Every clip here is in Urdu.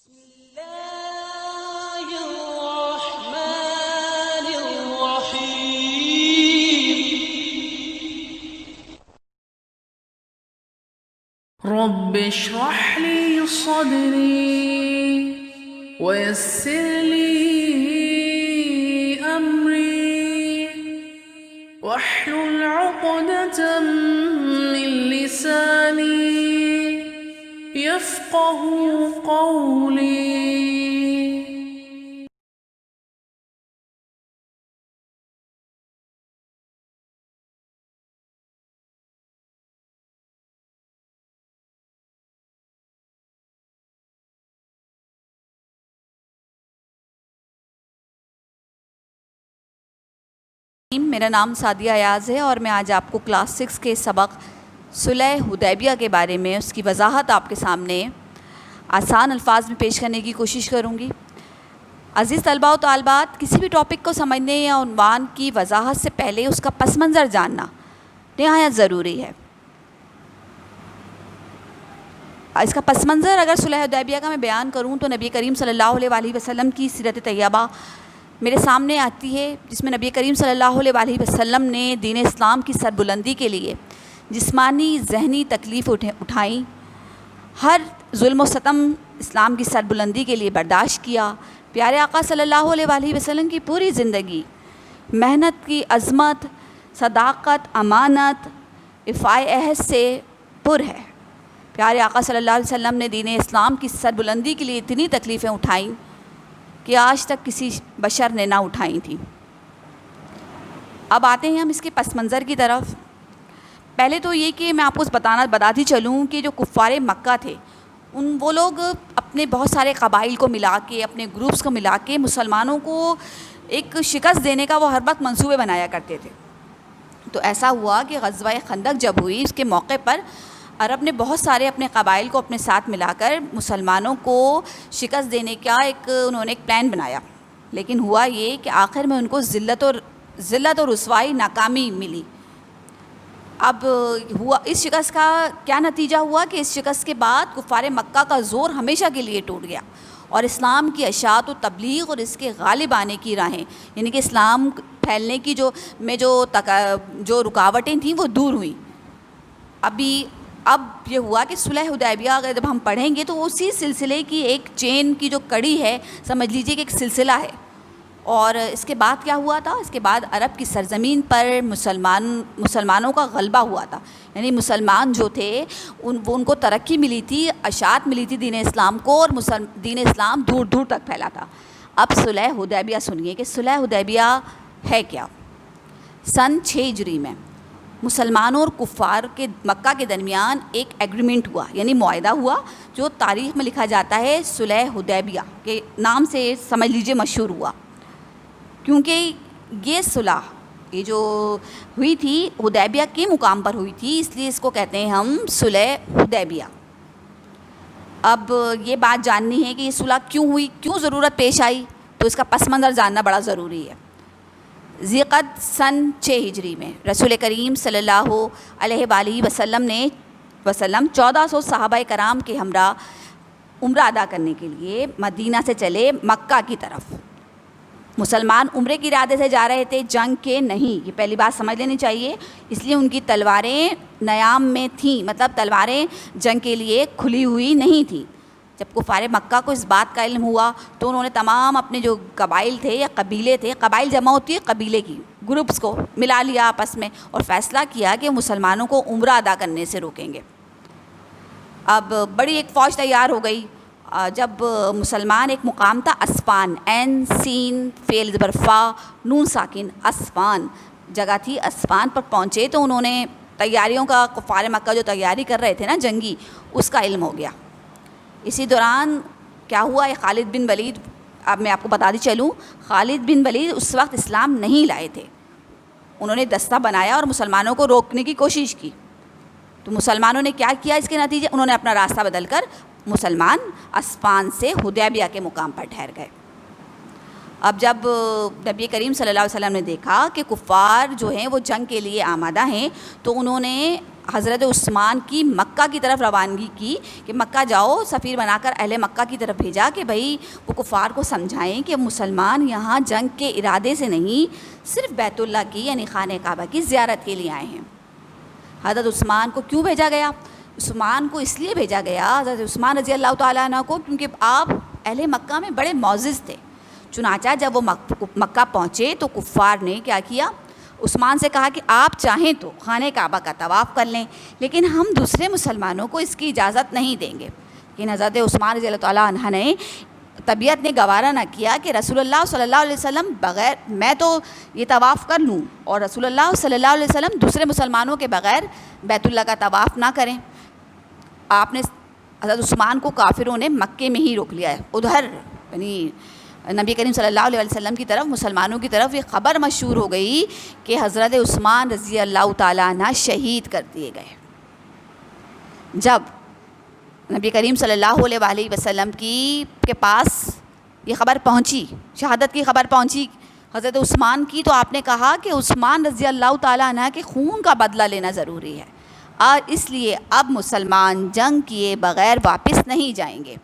بسم الله الرحمن الرحيم رب اشرح لي صدري ويسر لي أمري واحلل عقدة من لساني يفقه قولي. میرا نام سعدیہ ایاز ہے اور میں آج آپ کو کلاس 6 کے سبق صلح حدیبیہ کے بارے میں اس کی وضاحت آپ کے سامنے آسان الفاظ میں پیش کرنے کی کوشش کروں گی. عزیز طلباء و طالبات، کسی بھی ٹاپک کو سمجھنے یا عنوان کی وضاحت سے پہلے اس کا پس منظر جاننا نہایت ضروری ہے. اس کا پس منظر اگر صلح حدیبیہ کا میں بیان کروں تو نبی کریم صلی اللہ علیہ وسلم کی سیرت طیبہ میرے سامنے آتی ہے، جس میں نبی کریم صلی اللہ علیہ وسلم نے دین اسلام کی سربلندی کے لیے جسمانی ذہنی تکلیف اٹھائیں، ہر ظلم و ستم اسلام کی سربلندی کے لیے برداشت کیا. پیارے آقا صلی اللہ علیہ وسلم کی پوری زندگی محنت کی عظمت، صداقت، امانت، وفائے عہد سے پر ہے. پیارے آقا صلی اللہ علیہ وسلم نے دین اسلام کی سربلندی کے لیے اتنی تکلیفیں اٹھائیں کہ آج تک کسی بشر نے نہ اٹھائی تھیں. اب آتے ہیں ہم اس کے پس منظر کی طرف. پہلے تو یہ کہ میں آپ کو بتاتی چلوں کہ جو کفار مکہ تھے وہ لوگ اپنے بہت سارے قبائل کو ملا کے، اپنے گروپس کو ملا کے مسلمانوں کو ایک شکست دینے کا وہ ہر وقت منصوبے بنایا کرتے تھے. تو ایسا ہوا کہ غزوہ خندق جب ہوئی، اس کے موقع پر عرب نے بہت سارے اپنے قبائل کو اپنے ساتھ ملا کر مسلمانوں کو شکست دینے کا انہوں نے ایک پلان بنایا. لیکن ہوا یہ کہ آخر میں ان کو ذلت اور رسوائی، ناکامی ملی. اب ہوا اس شکست کا کیا نتیجہ ہوا کہ اس شکست کے بعد کفار مکہ کا زور ہمیشہ کے لیے ٹوٹ گیا اور اسلام کی اشاعت و تبلیغ اور اس کے غالب آنے کی راہیں، یعنی کہ اسلام پھیلنے کی جو رکاوٹیں تھیں وہ دور ہوئیں. اب یہ ہوا کہ صلح حدیبیہ اگر جب ہم پڑھیں گے تو اسی سلسلے کی ایک چین کی جو کڑی ہے، سمجھ لیجئے کہ ایک سلسلہ ہے. اور اس کے بعد کیا ہوا تھا؟ اس کے بعد عرب کی سرزمین پر مسلمانوں کا غلبہ ہوا تھا. یعنی مسلمان جو تھے ان کو ترقی ملی تھی، اشاعت ملی تھی دین اسلام کو، اور دین اسلام دور دور تک پھیلا تھا. اب صلح حدیبیہ سنیے کہ صلح حدیبیہ ہے کیا. سن 6 ہجری میں مسلمانوں اور کفار کے مکہ کے درمیان ایک ایگریمنٹ ہوا، یعنی معاہدہ ہوا، جو تاریخ میں لکھا جاتا ہے صلح حدیبیہ کے نام سے سمجھ لیجئے مشہور ہوا. کیونکہ یہ صلح یہ جو ہوئی تھی حدیبیہ کے مقام پر ہوئی تھی، اس لیے اس کو کہتے ہیں ہم صلح حدیبیہ. اب یہ بات جاننی ہے کہ یہ صلح کیوں ہوئی، کیوں ضرورت پیش آئی، تو اس کا پس منظر جاننا بڑا ضروری ہے. ذیقعد سن 6 ہجری میں رسول کریم صلی اللہ علیہ وآلہ وسلم 1400 صحابہ کرام کے ہمراہ عمرہ ادا کرنے کے لیے مدینہ سے چلے مکہ کی طرف. مسلمان عمرے کے ارادے سے جا رہے تھے، جنگ کے نہیں. یہ پہلی بات سمجھ لینی چاہیے. اس لیے ان کی تلواریں نیام میں تھیں، مطلب تلواریں جنگ کے لیے کھلی ہوئی نہیں تھیں. جب کفار مکہ کو اس بات کا علم ہوا تو انہوں نے تمام اپنے جو قبائل تھے یا قبیلے تھے، قبائل جمع ہوتی ہے قبیلے کی، گروپس کو ملا لیا آپس میں اور فیصلہ کیا کہ مسلمانوں کو عمرہ ادا کرنے سے روکیں گے. اب بڑی ایک فوج تیار ہو گئی. جب مسلمان، ایک مقام تھا اسفان، عین سین فعل زبر فا نون ساکن، اسفان جگہ تھی، اسفان پر پہنچے تو انہوں نے تیاریوں کا، کفار مکہ جو تیاری کر رہے تھے نا جنگی، اس کا علم ہو گیا. اسی دوران کیا ہوا، خالد بن ولید، اب میں آپ کو بتاتی چلوں، خالد بن ولید اس وقت اسلام نہیں لائے تھے. انہوں نے دستہ بنایا اور مسلمانوں کو روکنے کی کوشش کی. تو مسلمانوں نے کیا کیا، اس کے نتیجے انہوں نے اپنا راستہ بدل کر مسلمان اسفان سے حدیبیہ کے مقام پر ٹھہر گئے. اب جب نبی کریم صلی اللہ علیہ وسلم نے دیکھا کہ کفار جو ہیں وہ جنگ کے لیے آمادہ ہیں، تو انہوں نے حضرت عثمان کی مکہ کی طرف روانگی کی کہ مکہ جاؤ، سفیر بنا کر اہل مکہ کی طرف بھیجا کہ بھائی وہ کفار کو سمجھائیں کہ مسلمان یہاں جنگ کے ارادے سے نہیں، صرف بیت اللہ کی یعنی خانہ کعبہ کی زیارت کے لیے آئے ہیں۔ حضرت عثمان کو کیوں بھیجا گیا؟ عثمان کو اس لیے بھیجا گیا، حضرت عثمان رضی اللہ تعالیٰ عنہ کو، کیونکہ آپ اہل مکہ میں بڑے معزز تھے۔ چنانچہ جب وہ مکہ پہنچے تو کفار نے کیا کیا؟ عثمان سے کہا کہ آپ چاہیں تو خانہ کعبہ کا طواف کر لیں، لیکن ہم دوسرے مسلمانوں کو اس کی اجازت نہیں دیں گے۔ لیکن حضرت عثمان رضی اللہ تعالیٰ عنہ نے طبیعت نے گوارا نہ کیا کہ رسول اللہ صلی اللہ علیہ وسلم بغیر، میں تو یہ طواف کر لوں اور رسول اللہ صلی اللہ علیہ وسلم دوسرے مسلمانوں کے بغیر بیت اللہ کا طواف نہ کریں۔ آپ نے حضرت عثمان کو کافروں نے مکے میں ہی روک لیا ہے، ادھر یعنی نبی کریم صلی اللہ علیہ وسلم کی طرف، مسلمانوں کی طرف یہ خبر مشہور ہو گئی کہ حضرت عثمان رضی اللہ تعالیٰ عنہ شہید کر دیے گئے۔ جب نبی کریم صلی اللہ علیہ وسلم کے پاس یہ خبر پہنچی، شہادت کی خبر پہنچی حضرت عثمان کی، تو آپ نے کہا کہ عثمان رضی اللہ تعالیٰ عنہ کے خون کا بدلہ لینا ضروری ہے، اور اس لیے اب مسلمان جنگ کیے بغیر واپس نہیں جائیں گے۔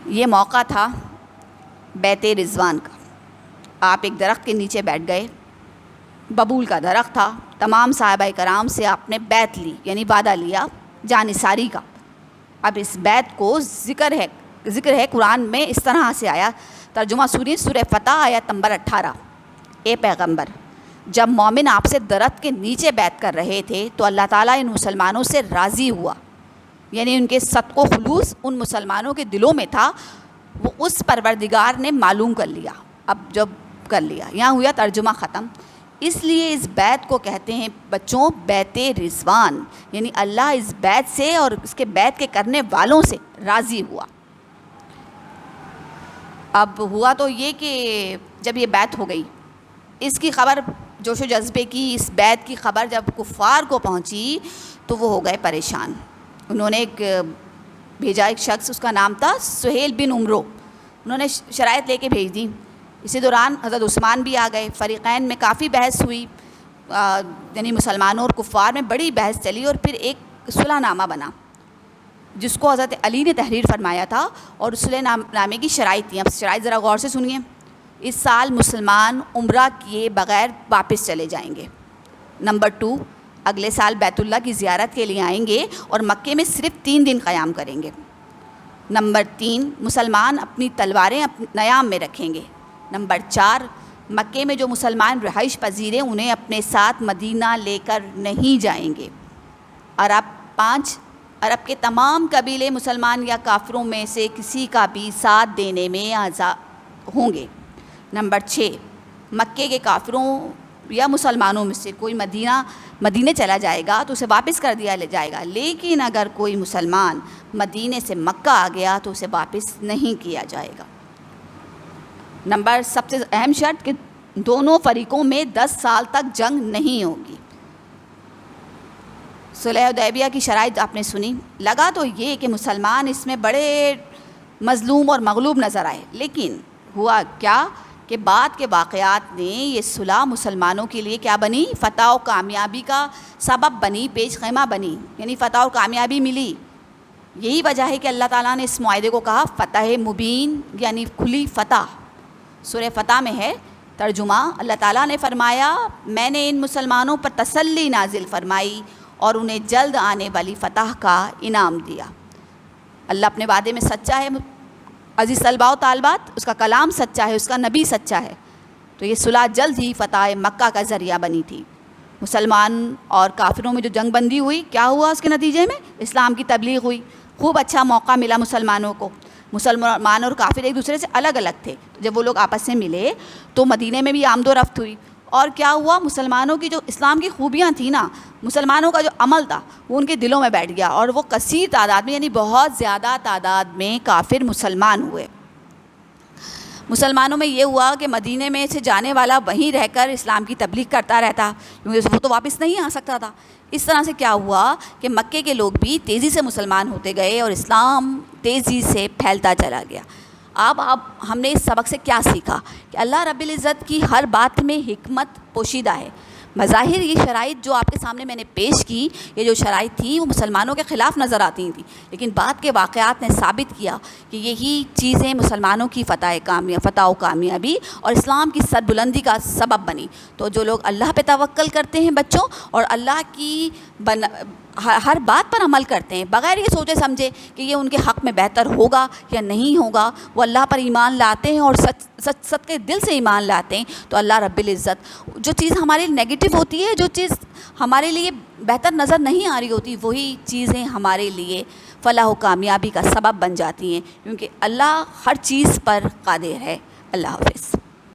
یہ موقع تھا بیت رضوان کا۔ آپ ایک درخت کے نیچے بیٹھ گئے، ببول کا درخت تھا، تمام صحابہ کرام سے آپ نے بیعت لی یعنی وعدہ لیا جانثاری کا۔ اب اس بیعت کو ذکر ہے قرآن میں اس طرح سے آیا، ترجمہ سورہ فتح آیت نمبر 18۔ اے پیغمبر، جب مومن آپ سے درخت کے نیچے بیعت کر رہے تھے تو اللہ تعالیٰ ان مسلمانوں سے راضی ہوا، یعنی ان کے صدق و خلوص ان مسلمانوں کے دلوں میں تھا، وہ اس پروردگار نے معلوم کر لیا۔ اب جب کر لیا، یہاں ہوا ترجمہ ختم۔ اس لیے اس بیعت کو کہتے ہیں بچوں بیت رضوان، یعنی اللہ اس بیعت سے اور اس کے بیعت کے کرنے والوں سے راضی ہوا۔ اب ہوا تو یہ کہ جب یہ بیعت ہو گئی، اس کی خبر جوش و جذبے کی، اس بیعت کی خبر جب کفار کو پہنچی تو وہ ہو گئے پریشان۔ انہوں نے بھیجا ایک شخص، اس کا نام تھا سہیل بن عمرو، انہوں نے شرائط لے کے بھیج دی۔ اسی دوران حضرت عثمان بھی آ گئے، فریقین میں کافی بحث ہوئی، یعنی مسلمانوں اور کفار میں بڑی بحث چلی، اور پھر ایک صلح نامہ بنا جس کو حضرت علی نے تحریر فرمایا تھا، اور صلح نامے کی شرائط تھیں۔ اب شرائط ذرا غور سے سنیے۔ اس سال مسلمان عمرہ کیے بغیر واپس چلے جائیں گے۔ نمبر 2، اگلے سال بیت اللہ کی زیارت کے لیے آئیں گے اور مکے میں صرف 3 دن قیام کریں گے۔ نمبر 3، مسلمان اپنی تلواریں نیام میں رکھیں گے۔ نمبر 4، مکے میں جو مسلمان رہائش پذیر ہیں انہیں اپنے ساتھ مدینہ لے کر نہیں جائیں گے۔ اور اب 5، عرب کے تمام قبیلے مسلمان یا کافروں میں سے کسی کا بھی ساتھ دینے میں آزاد ہوں گے۔ نمبر 6، مکے کے کافروں یا مسلمانوں میں سے کوئی مدینے چلا جائے گا تو اسے واپس کر دیا جائے گا، لیکن اگر کوئی مسلمان مدینے سے مکہ آ گیا تو اسے واپس نہیں کیا جائے گا۔ نمبر سب سے اہم شرط کہ دونوں فریقوں میں 10 سال تک جنگ نہیں ہوگی۔ صلح حدیبیہ کی شرائط آپ نے سنی، لگا تو یہ کہ مسلمان اس میں بڑے مظلوم اور مغلوب نظر آئے، لیکن ہوا کیا کہ بعد کے واقعات نے یہ صلح مسلمانوں کے لیے کیا بنی؟ فتح و کامیابی کا سبب بنی، پیش خیمہ بنی، یعنی فتح اور کامیابی ملی۔ یہی وجہ ہے کہ اللہ تعالیٰ نے اس معاہدے کو کہا فتح مبین، یعنی کھلی فتح۔ سورہ فتح میں ہے ترجمہ، اللہ تعالیٰ نے فرمایا میں نے ان مسلمانوں پر تسلی نازل فرمائی اور انہیں جلد آنے والی فتح کا انعام دیا۔ اللہ اپنے وعدے میں سچا ہے عزیز طلباء و طالبات، اس کا کلام سچا ہے، اس کا نبی سچا ہے۔ تو یہ صلح جلد ہی فتح مکہ کا ذریعہ بنی تھی۔ مسلمان اور کافروں میں جو جنگ بندی ہوئی، کیا ہوا اس کے نتیجے میں؟ اسلام کی تبلیغ ہوئی، خوب اچھا موقع ملا مسلمانوں کو۔ مسلمان اور کافر ایک دوسرے سے الگ الگ تھے، جب وہ لوگ آپس میں ملے تو مدینے میں بھی آمد و رفت ہوئی، اور کیا ہوا؟ مسلمانوں کی جو اسلام کی خوبیاں تھیں نا، مسلمانوں کا جو عمل تھا وہ ان کے دلوں میں بیٹھ گیا، اور وہ کثیر تعداد میں، یعنی بہت زیادہ تعداد میں کافر مسلمان ہوئے۔ مسلمانوں میں یہ ہوا کہ مدینے میں سے جانے والا وہیں رہ کر اسلام کی تبلیغ کرتا رہتا، کیونکہ وہ تو واپس نہیں آ سکتا تھا۔ اس طرح سے کیا ہوا کہ مکے کے لوگ بھی تیزی سے مسلمان ہوتے گئے اور اسلام تیزی سے پھیلتا چلا گیا۔ اب ہم نے اس سبق سے کیا سیکھا کہ اللہ رب العزت کی ہر بات میں حکمت پوشیدہ ہے۔ بظاہر یہ شرائط جو آپ کے سامنے میں نے پیش کی، یہ جو شرائط تھیں وہ مسلمانوں کے خلاف نظر آتی تھیں، لیکن بعد کے واقعات نے ثابت کیا کہ یہی چیزیں مسلمانوں کی فتح و کامیابی اور اسلام کی سربلندی کا سبب بنی۔ تو جو لوگ اللہ پہ توکل کرتے ہیں بچوں، اور اللہ کی ہر بات پر عمل کرتے ہیں بغیر یہ سوچے سمجھے کہ یہ ان کے حق میں بہتر ہوگا یا نہیں ہوگا، وہ اللہ پر ایمان لاتے ہیں اور سچ کے دل سے ایمان لاتے ہیں، تو اللہ رب العزت جو چیز ہمارے لیے نیگیٹو ہوتی ہے، جو چیز ہمارے لیے بہتر نظر نہیں آ رہی ہوتی، وہی چیزیں ہمارے لیے فلاح و کامیابی کا سبب بن جاتی ہیں، کیونکہ اللہ ہر چیز پر قادر ہے۔ اللہ حافظ۔